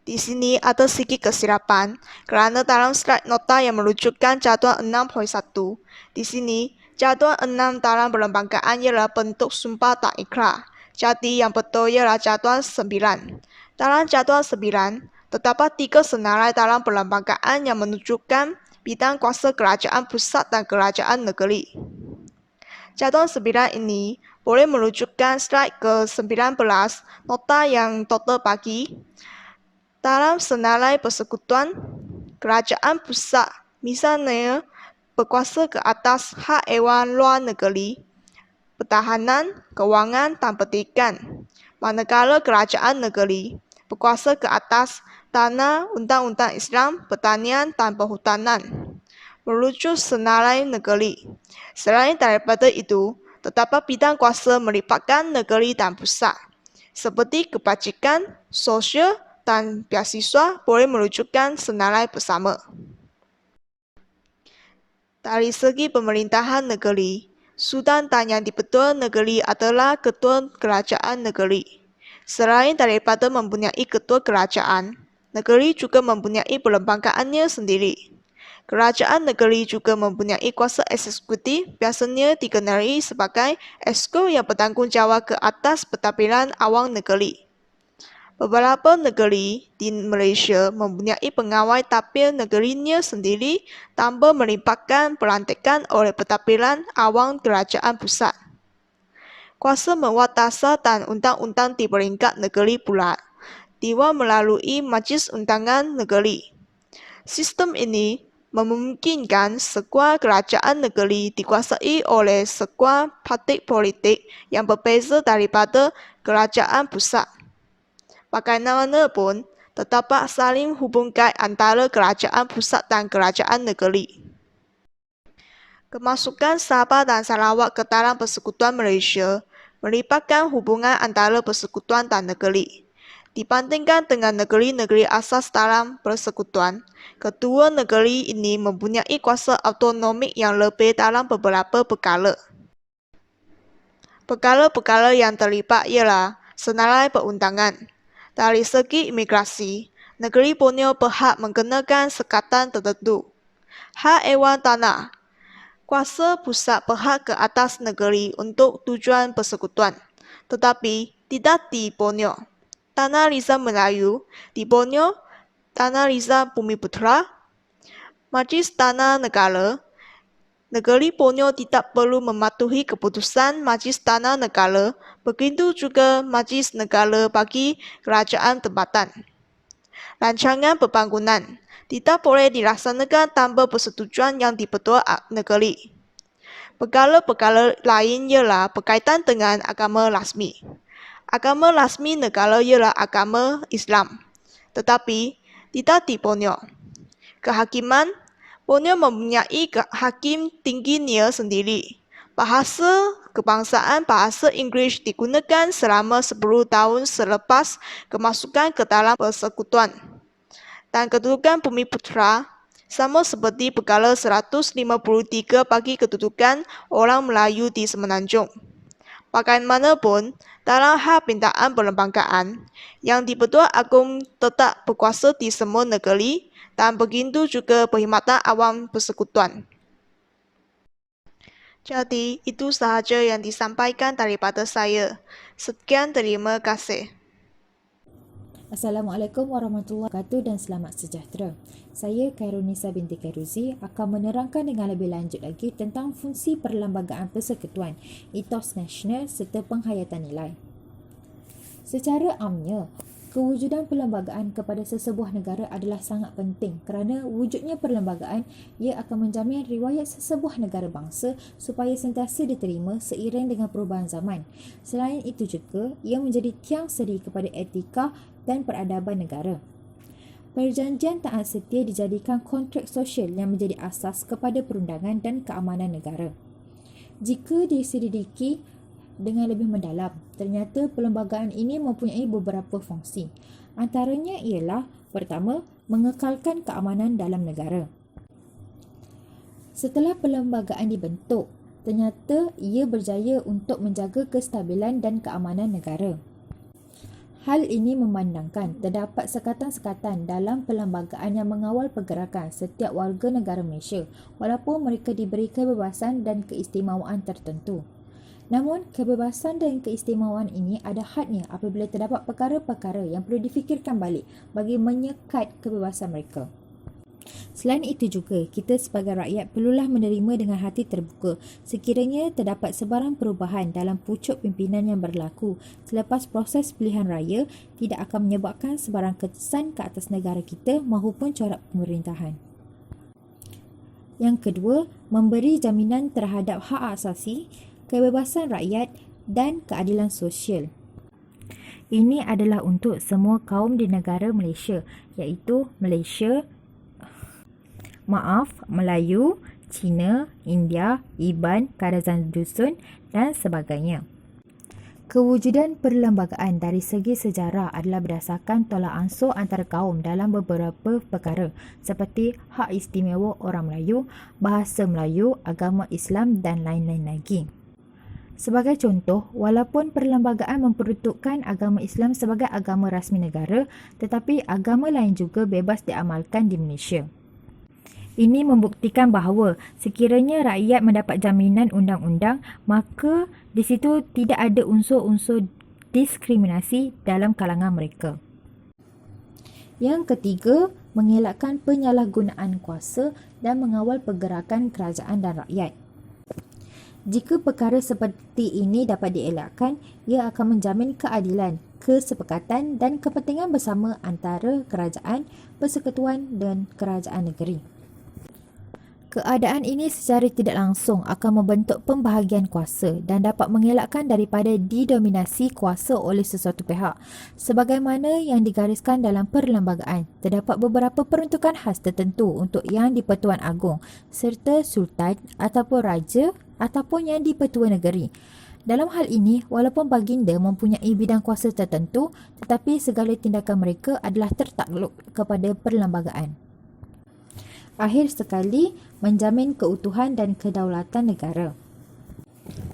Di sini ada sedikit kesilapan kerana dalam slide nota yang merujukkan jadual 6.1. Di sini, jadual 6 dalam perlembagaan ialah bentuk sumpah tak ikrar. Jadi yang betul ialah jadual 9. Dalam jadual 9, terdapat 3 senarai dalam perlembagaan yang menunjukkan bidang kuasa kerajaan pusat dan kerajaan negeri. Jadual 9 ini boleh merujukkan slide ke-19 nota yang Dr. bagi. Dalam senarai persekutuan, kerajaan pusat misalnya berkuasa ke atas hak ewan luar negeri, pertahanan, kewangan dan pendidikan, manakala kerajaan negeri berkuasa ke atas tanah, undang-undang Islam, pertanian dan perhutanan, merujuk senarai negeri. Selain daripada itu, terdapat bidang kuasa melibatkan negeri dan pusat, seperti kebajikan, sosial, dan beasiswa boleh merujukkan senarai bersama. Dari segi pemerintahan negeri, Sultan dan Yang di-Pertua Negeri adalah ketua kerajaan negeri. Selain daripada mempunyai ketua kerajaan, negeri juga mempunyai perlembagaannya sendiri. Kerajaan negeri juga mempunyai kuasa eksekutif, biasanya dikenali sebagai Exco yang bertanggungjawab ke atas pentadbiran awam negeri. Beberapa negeri di Malaysia mempunyai pengawal tadbir negerinya sendiri tanpa melibatkan pelantikan oleh pentadbiran awam kerajaan pusat. Kuasa membuat dasar dan undang-undang di peringkat negeri pula dibuat melalui Majlis Undangan Negeri. Sistem ini memungkinkan sekuar kerajaan negeri dikuasai oleh sekuar parti politik yang berbeza daripada kerajaan pusat. Bagaimanapun, terdapat saling hubungkan antara kerajaan pusat dan kerajaan negeri. Kemasukan Sabah dan Sarawak ke dalam Persekutuan Malaysia melibatkan hubungan antara persekutuan dan negeri. Dibandingkan dengan negeri-negeri asas dalam persekutuan, kedua negeri ini mempunyai kuasa autonomik yang lebih dalam beberapa perkara. Perkara-perkara yang terlibat ialah senarai perundangan. Dari segi imigrasi, negeri Borneo berhak mengenakan sekatan tertentu. Hak ewan tanah. Kuasa pusat berhak ke atas negeri untuk tujuan persekutuan, tetapi tidak di Borneo. Tanah lisan Melayu di Borneo, tanah lisan Bumiputera, Majlis Tanah Negara. Negeri Borneo tidak perlu mematuhi keputusan Majlis Tanah Negara, begitu juga Majlis Negara bagi kerajaan tempatan. Rancangan pembangunan tidak boleh dilaksanakan tanpa persetujuan Yang di-Pertua Negeri. Perkara-perkara lain ialah berkaitan dengan agama rasmi. Agama rasmi negara ialah agama Islam, tetapi tidak di Borneo. Kehakiman, Borneo mempunyai hakim tingginya sendiri. Bahasa kebangsaan bahasa Inggeris digunakan selama 10 tahun selepas kemasukan ke dalam persekutuan. Dan kedudukan Bumiputera sama seperti perkara 153 bagi kedudukan orang Melayu di Semenanjung. Bagaimanapun, dalam hal pindaan perlembagaan, Yang di-Pertua Agong tetap berkuasa di semua negeri dan begitu juga perkhidmatan awam persekutuan. Jadi, itu sahaja yang disampaikan daripada saya. Sekian, terima kasih. Assalamualaikum warahmatullahi wabarakatuh dan selamat sejahtera. Saya Khairunisa binti Khairuzi akan menerangkan dengan lebih lanjut lagi tentang fungsi perlembagaan persekutuan, etos nasional serta penghayatan nilai. Secara amnya, kewujudan perlembagaan kepada sesebuah negara adalah sangat penting kerana wujudnya perlembagaan ia akan menjamin riwayat sesebuah negara bangsa supaya sentiasa diterima seiring dengan perubahan zaman. Selain itu juga, ia menjadi tiang seri kepada etika dan peradaban negara. Perjanjian taat setia dijadikan kontrak sosial yang menjadi asas kepada perundangan dan keamanan negara. Jika diselidiki dengan lebih mendalam, ternyata perlembagaan ini mempunyai beberapa fungsi. Antaranya ialah, pertama, mengekalkan keamanan dalam negara. Setelah perlembagaan dibentuk, ternyata ia berjaya untuk menjaga kestabilan dan keamanan negara. Hal ini memandangkan terdapat sekatan-sekatan dalam perlembagaan yang mengawal pergerakan setiap warga negara Malaysia walaupun mereka diberi kebebasan dan keistimewaan tertentu. Namun, kebebasan dan keistimewaan ini ada hadnya apabila terdapat perkara-perkara yang perlu difikirkan balik bagi menyekat kebebasan mereka. Selain itu juga, kita sebagai rakyat perlulah menerima dengan hati terbuka sekiranya terdapat sebarang perubahan dalam pucuk pimpinan yang berlaku selepas proses pilihan raya tidak akan menyebabkan sebarang kesan ke atas negara kita maupun corak pemerintahan. Yang kedua, memberi jaminan terhadap hak asasi, kebebasan rakyat dan keadilan sosial. Ini adalah untuk semua kaum di negara Malaysia, iaitu Melayu, Cina, India, Iban, Kadazan Dusun dan sebagainya. Kewujudan perlembagaan dari segi sejarah adalah berdasarkan tolak ansur antara kaum dalam beberapa perkara seperti hak istimewa orang Melayu, bahasa Melayu, agama Islam dan lain-lain lagi. Sebagai contoh, walaupun perlembagaan memperuntukkan agama Islam sebagai agama rasmi negara, tetapi agama lain juga bebas diamalkan di Malaysia. Ini membuktikan bahawa sekiranya rakyat mendapat jaminan undang-undang, maka di situ tidak ada unsur-unsur diskriminasi dalam kalangan mereka. Yang ketiga, mengelakkan penyalahgunaan kuasa dan mengawal pergerakan kerajaan dan rakyat. Jika perkara seperti ini dapat dielakkan, ia akan menjamin keadilan, kesepakatan dan kepentingan bersama antara kerajaan, persekutuan dan kerajaan negeri. Keadaan ini secara tidak langsung akan membentuk pembahagian kuasa dan dapat mengelakkan daripada didominasi kuasa oleh sesuatu pihak. Sebagaimana yang digariskan dalam perlembagaan, terdapat beberapa peruntukan khas tertentu untuk Yang di-Pertuan Agong serta Sultan ataupun Raja ataupun Yang di-Pertua Negeri. Dalam hal ini, walaupun baginda mempunyai bidang kuasa tertentu, tetapi segala tindakan mereka adalah tertakluk kepada perlembagaan. Akhir sekali, menjamin keutuhan dan kedaulatan negara.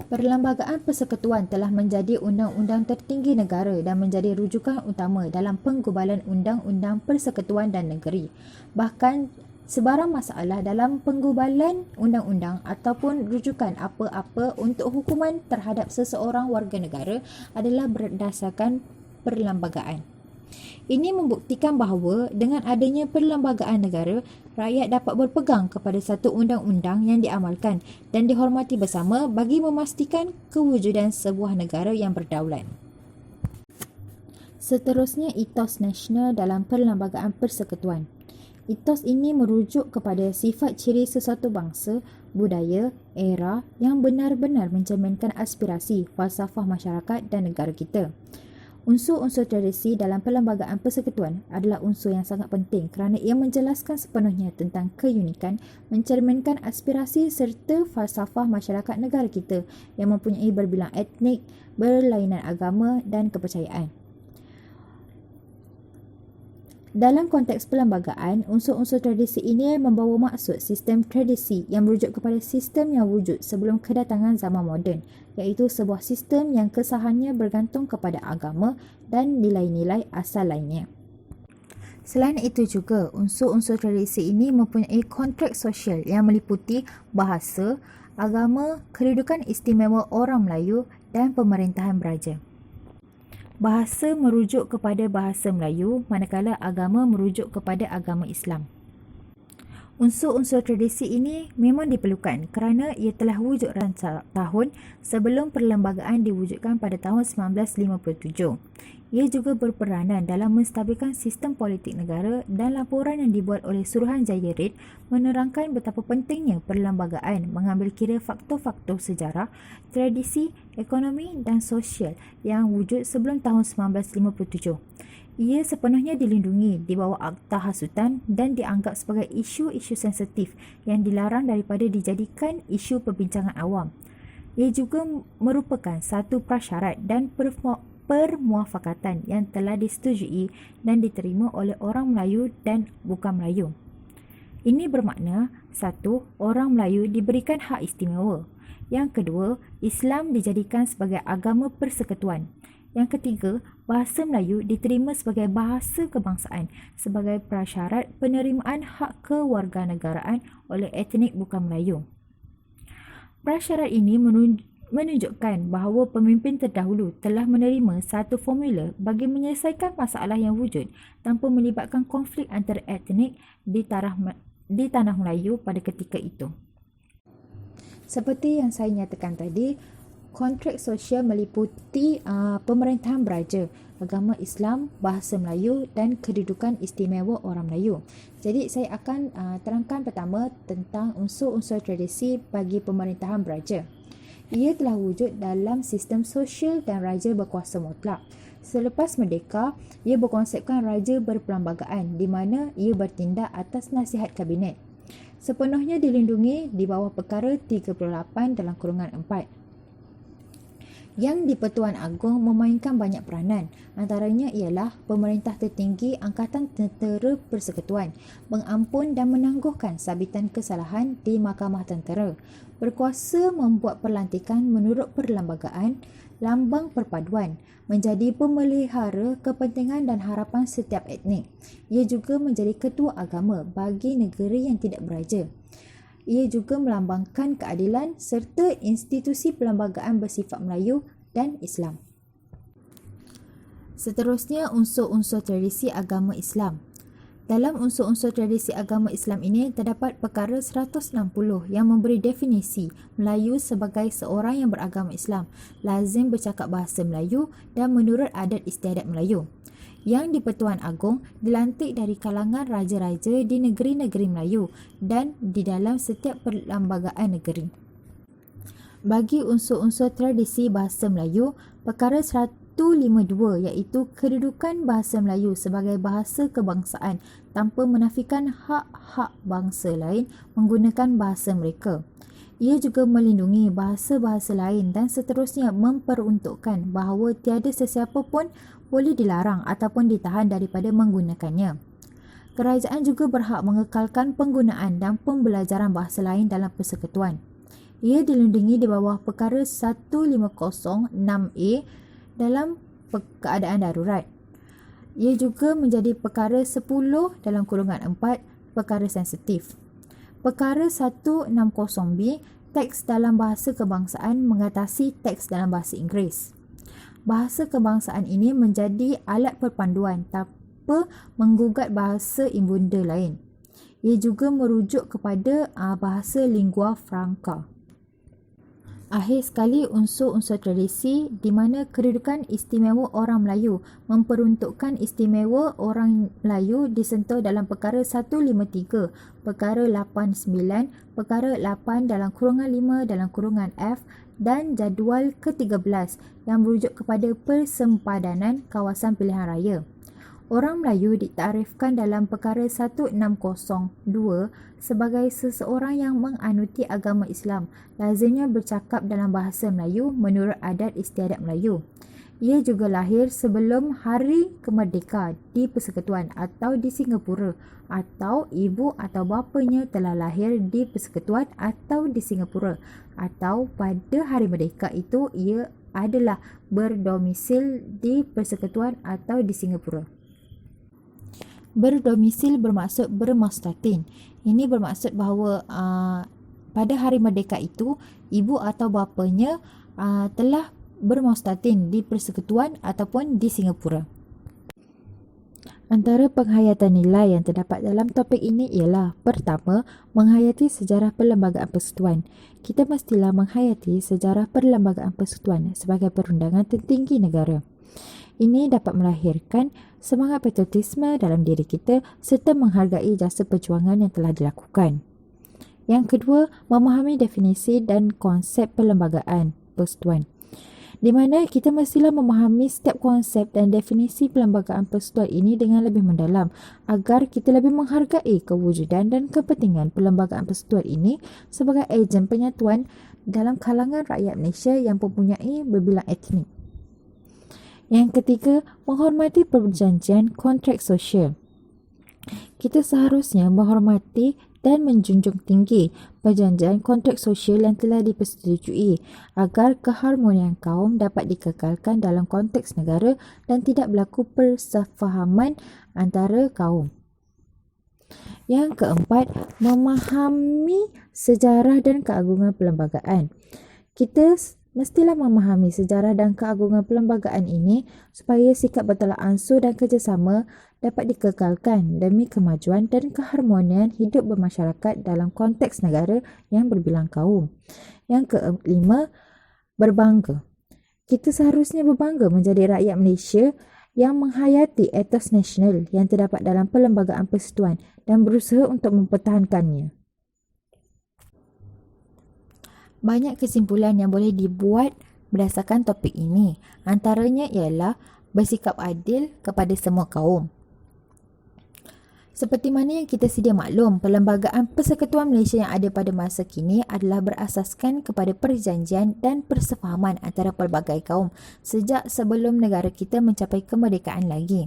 Perlembagaan Persekutuan telah menjadi undang-undang tertinggi negara dan menjadi rujukan utama dalam penggubalan undang-undang persekutuan dan negeri. Bahkan, sebarang masalah dalam penggubalan undang-undang ataupun rujukan apa-apa untuk hukuman terhadap seseorang warga negara adalah berdasarkan perlembagaan. Ini membuktikan bahawa dengan adanya perlembagaan negara, rakyat dapat berpegang kepada satu undang-undang yang diamalkan dan dihormati bersama bagi memastikan kewujudan sebuah negara yang berdaulat. Seterusnya, etos nasional dalam perlembagaan persekutuan. Etos ini merujuk kepada sifat ciri sesuatu bangsa, budaya, era yang benar-benar mencerminkan aspirasi, falsafah masyarakat dan negara kita. Unsur-unsur tradisi dalam perlembagaan persekutuan adalah unsur yang sangat penting kerana ia menjelaskan sepenuhnya tentang keunikan, mencerminkan aspirasi serta falsafah masyarakat negara kita yang mempunyai berbilang etnik, berlainan agama dan kepercayaan. Dalam konteks perlembagaan, unsur-unsur tradisi ini membawa maksud sistem tradisi yang merujuk kepada sistem yang wujud sebelum kedatangan zaman moden, iaitu sebuah sistem yang kesahannya bergantung kepada agama dan nilai-nilai asal lainnya. Selain itu juga, unsur-unsur tradisi ini mempunyai kontrak sosial yang meliputi bahasa, agama, kedudukan istimewa orang Melayu dan pemerintahan beraja. Bahasa merujuk kepada bahasa Melayu, manakala agama merujuk kepada agama Islam. Unsur-unsur tradisi ini memang diperlukan kerana ia telah wujud tahun sebelum perlembagaan diwujudkan pada tahun 1957. Ia juga berperanan dalam menstabilkan sistem politik negara dan laporan yang dibuat oleh Suruhanjaya Red menerangkan betapa pentingnya perlembagaan mengambil kira faktor-faktor sejarah, tradisi, ekonomi dan sosial yang wujud sebelum tahun 1957. Ia sepenuhnya dilindungi di bawah Akta Hasutan dan dianggap sebagai isu-isu sensitif yang dilarang daripada dijadikan isu perbincangan awam. Ia juga merupakan satu prasyarat dan permuafakatan yang telah disetujui dan diterima oleh orang Melayu dan bukan Melayu. Ini bermakna, satu, orang Melayu diberikan hak istimewa. Yang kedua, Islam dijadikan sebagai agama persekutuan. Yang ketiga, bahasa Melayu diterima sebagai bahasa kebangsaan sebagai prasyarat penerimaan hak kewarganegaraan oleh etnik bukan Melayu. Prasyarat ini menunjukkan bahawa pemimpin terdahulu telah menerima satu formula bagi menyelesaikan masalah yang wujud tanpa melibatkan konflik antara etnik di tanah Melayu pada ketika itu. Seperti yang saya nyatakan tadi, kontrak sosial meliputi pemerintahan beraja, agama Islam, bahasa Melayu dan kedudukan istimewa orang Melayu. Jadi saya akan terangkan pertama tentang unsur-unsur tradisi bagi pemerintahan beraja. Ia telah wujud dalam sistem sosial dan raja berkuasa mutlak. Selepas merdeka, ia berkonsepkan raja berperlembagaan di mana ia bertindak atas nasihat kabinet. Sepenuhnya dilindungi di bawah perkara 38 dalam kurungan 4. Yang di-Pertuan Agong memainkan banyak peranan. Antaranya ialah pemerintah tertinggi Angkatan Tentera Persekutuan, mengampun dan menangguhkan sabitan kesalahan di Mahkamah Tentera, berkuasa membuat perlantikan menurut perlembagaan, lambang perpaduan, menjadi pemelihara kepentingan dan harapan setiap etnik. Ia juga menjadi ketua agama bagi negeri yang tidak beraja. Ia juga melambangkan keadilan serta institusi perlembagaan bersifat Melayu dan Islam. Seterusnya, unsur-unsur tradisi agama Islam. Dalam unsur-unsur tradisi agama Islam ini terdapat perkara 160 yang memberi definisi Melayu sebagai seorang yang beragama Islam, lazim bercakap bahasa Melayu dan menurut adat istiadat Melayu. Yang di-Pertuan Agong dilantik dari kalangan raja-raja di negeri-negeri Melayu dan di dalam setiap perlembagaan negeri. Bagi unsur-unsur tradisi bahasa Melayu, perkara 152 iaitu kedudukan bahasa Melayu sebagai bahasa kebangsaan tanpa menafikan hak-hak bangsa lain menggunakan bahasa mereka. Ia juga melindungi bahasa-bahasa lain dan seterusnya memperuntukkan bahawa tiada sesiapa pun boleh dilarang ataupun ditahan daripada menggunakannya. Kerajaan juga berhak mengekalkan penggunaan dan pembelajaran bahasa lain dalam persekutuan. Ia dilindungi di bawah perkara 150(6)A dalam keadaan darurat. Ia juga menjadi perkara 10 dalam kurungan 4, perkara sensitif. Perkara 160B, teks dalam bahasa kebangsaan mengatasi teks dalam bahasa Inggeris. Bahasa kebangsaan ini menjadi alat perpanduan tanpa menggugat bahasa ibunda lain. Ia juga merujuk kepada bahasa lingua franca. Akhir sekali, unsur-unsur tradisi di mana kedudukan istimewa orang Melayu memperuntukkan istimewa orang Melayu disentuh dalam perkara 153, perkara 89, perkara 8 dalam kurungan 5 dalam kurungan F dan jadual ke-13 yang merujuk kepada persempadanan kawasan pilihan raya. Orang Melayu ditaktifkan dalam perkara 1602 sebagai seseorang yang menganuti agama Islam, lazimnya bercakap dalam bahasa Melayu menurut adat istiadat Melayu. Ia juga lahir sebelum hari kemerdekaan di Persekutuan atau di Singapura, atau ibu atau bapanya telah lahir di Persekutuan atau di Singapura, atau pada hari merdeka itu ia adalah berdomisil di Persekutuan atau di Singapura. Berdomisil bermaksud bermustatin. Ini bermaksud bahawa pada hari merdeka itu ibu atau bapanya telah bermustatin di Persekutuan ataupun di Singapura. Antara penghayatan nilai yang terdapat dalam topik ini ialah: pertama, menghayati sejarah perlembagaan persekutuan. Kita mestilah menghayati sejarah perlembagaan persekutuan sebagai perundangan tertinggi negara. Ini dapat melahirkan semangat patriotisme dalam diri kita serta menghargai jasa perjuangan yang telah dilakukan. Yang kedua, memahami definisi dan konsep perlembagaan persekutuan, di mana kita mestilah memahami setiap konsep dan definisi perlembagaan persekutuan ini dengan lebih mendalam agar kita lebih menghargai kewujudan dan kepentingan perlembagaan persekutuan ini sebagai ejen penyatuan dalam kalangan rakyat Malaysia yang mempunyai berbilang etnik. Yang ketiga, menghormati perjanjian kontrak sosial. Kita seharusnya menghormati dan menjunjung tinggi perjanjian kontrak sosial yang telah dipersetujui agar keharmonian kaum dapat dikekalkan dalam konteks negara dan tidak berlaku persefahaman antara kaum. Yang keempat, memahami sejarah dan keagungan perlembagaan. Kita mestilah memahami sejarah dan keagungan perlembagaan ini supaya sikap bertolak ansur dan kerjasama dapat dikekalkan demi kemajuan dan keharmonian hidup bermasyarakat dalam konteks negara yang berbilang kaum. Yang kelima, berbangga. Kita seharusnya berbangga menjadi rakyat Malaysia yang menghayati etos nasional yang terdapat dalam Perlembagaan Persekutuan dan berusaha untuk mempertahankannya. Banyak kesimpulan yang boleh dibuat berdasarkan topik ini. Antaranya ialah bersikap adil kepada semua kaum. Seperti mana yang kita sedia maklum, Perlembagaan Persekutuan Malaysia yang ada pada masa kini adalah berasaskan kepada perjanjian dan persefahaman antara pelbagai kaum sejak sebelum negara kita mencapai kemerdekaan lagi.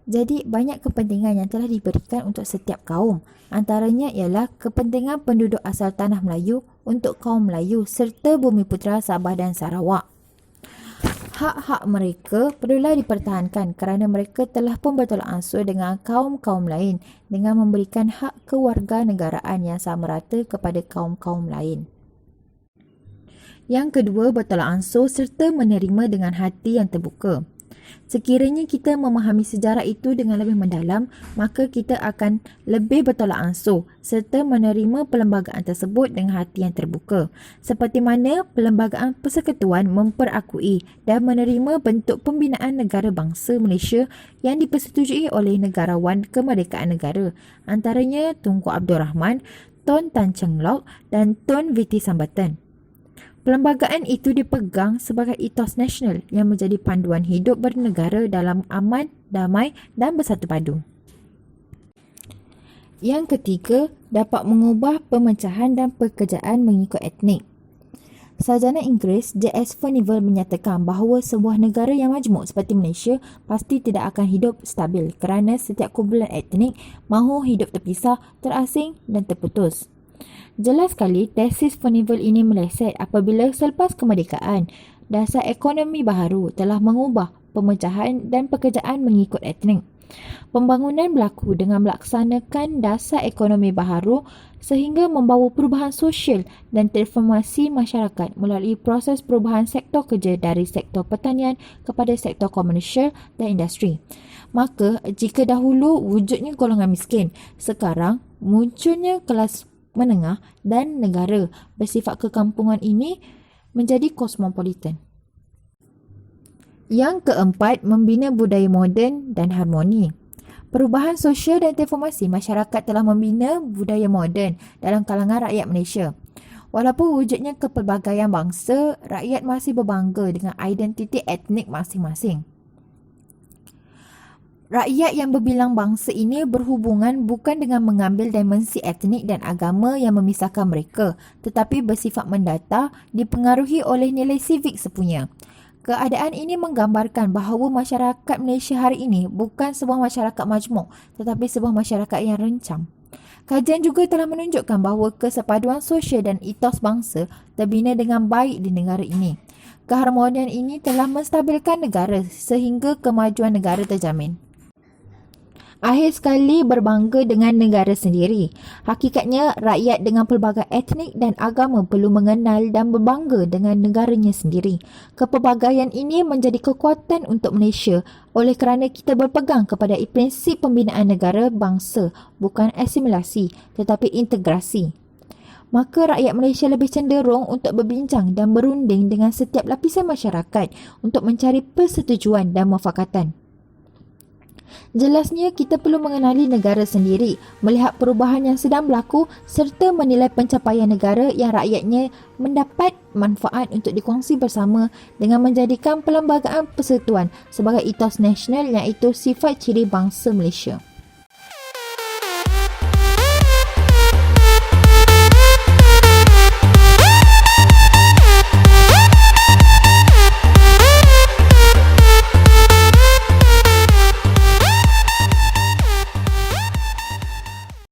Jadi, banyak kepentingan yang telah diberikan untuk setiap kaum. Antaranya ialah kepentingan penduduk asal Tanah Melayu untuk kaum Melayu serta Bumi Putera Sabah dan Sarawak. Hak-hak mereka perlulah dipertahankan kerana mereka telah pun bertolak ansur dengan kaum-kaum lain dengan memberikan hak kewarganegaraan yang sama rata kepada kaum-kaum lain. Yang kedua, bertolak ansur serta menerima dengan hati yang terbuka. Sekiranya kita memahami sejarah itu dengan lebih mendalam, maka kita akan lebih bertolak ansur serta menerima perlembagaan tersebut dengan hati yang terbuka. Seperti mana Perlembagaan Persekutuan memperakui dan menerima bentuk pembinaan negara bangsa Malaysia yang dipersetujui oleh negarawan kemerdekaan negara, antaranya Tunku Abdul Rahman, Tun Tan Cheng Lock dan Tun Viti Sambatan. Perlembagaan itu dipegang sebagai etos nasional yang menjadi panduan hidup bernegara dalam aman, damai dan bersatu padu. Yang ketiga, dapat mengubah pemecahan dan pekerjaan mengikut etnik. Sarjana Inggeris J.S. Furnivall menyatakan bahawa sebuah negara yang majmuk seperti Malaysia pasti tidak akan hidup stabil kerana setiap kumpulan etnik mahu hidup terpisah, terasing dan terputus. Jelas sekali tesis Furnivall ini meleset apabila selepas kemerdekaan, dasar ekonomi baharu telah mengubah pemecahan dan pekerjaan mengikut etnik. Pembangunan berlaku dengan melaksanakan dasar ekonomi baharu sehingga membawa perubahan sosial dan transformasi masyarakat melalui proses perubahan sektor kerja dari sektor pertanian kepada sektor komersial dan industri. Maka, jika dahulu wujudnya golongan miskin, sekarang munculnya kelas menengah dan negara bersifat kekampungan ini menjadi kosmopolitan. Yang keempat, membina budaya moden dan harmoni. Perubahan sosial dan transformasi masyarakat telah membina budaya moden dalam kalangan rakyat Malaysia. Walaupun wujudnya kepelbagaian bangsa, rakyat masih berbangga dengan identiti etnik masing-masing. Rakyat yang berbilang bangsa ini berhubungan bukan dengan mengambil dimensi etnik dan agama yang memisahkan mereka, tetapi bersifat mendata, dipengaruhi oleh nilai sivik sepunya. Keadaan ini menggambarkan bahawa masyarakat Malaysia hari ini bukan sebuah masyarakat majmuk, tetapi sebuah masyarakat yang rencam. Kajian juga telah menunjukkan bahawa kesepaduan sosial dan etos bangsa terbina dengan baik di negara ini. Keharmonian ini telah menstabilkan negara sehingga kemajuan negara terjamin. Akhir sekali, berbangga dengan negara sendiri. Hakikatnya, rakyat dengan pelbagai etnik dan agama perlu mengenal dan berbangga dengan negaranya sendiri. Kepelbagaian ini menjadi kekuatan untuk Malaysia oleh kerana kita berpegang kepada prinsip pembinaan negara bangsa, bukan asimilasi tetapi integrasi. Maka rakyat Malaysia lebih cenderung untuk berbincang dan berunding dengan setiap lapisan masyarakat untuk mencari persetujuan dan mufakatan. Jelasnya, kita perlu mengenali negara sendiri, melihat perubahan yang sedang berlaku serta menilai pencapaian negara yang rakyatnya mendapat manfaat untuk dikongsi bersama dengan menjadikan Perlembagaan Persekutuan sebagai etos nasional iaitu sifat ciri bangsa Malaysia.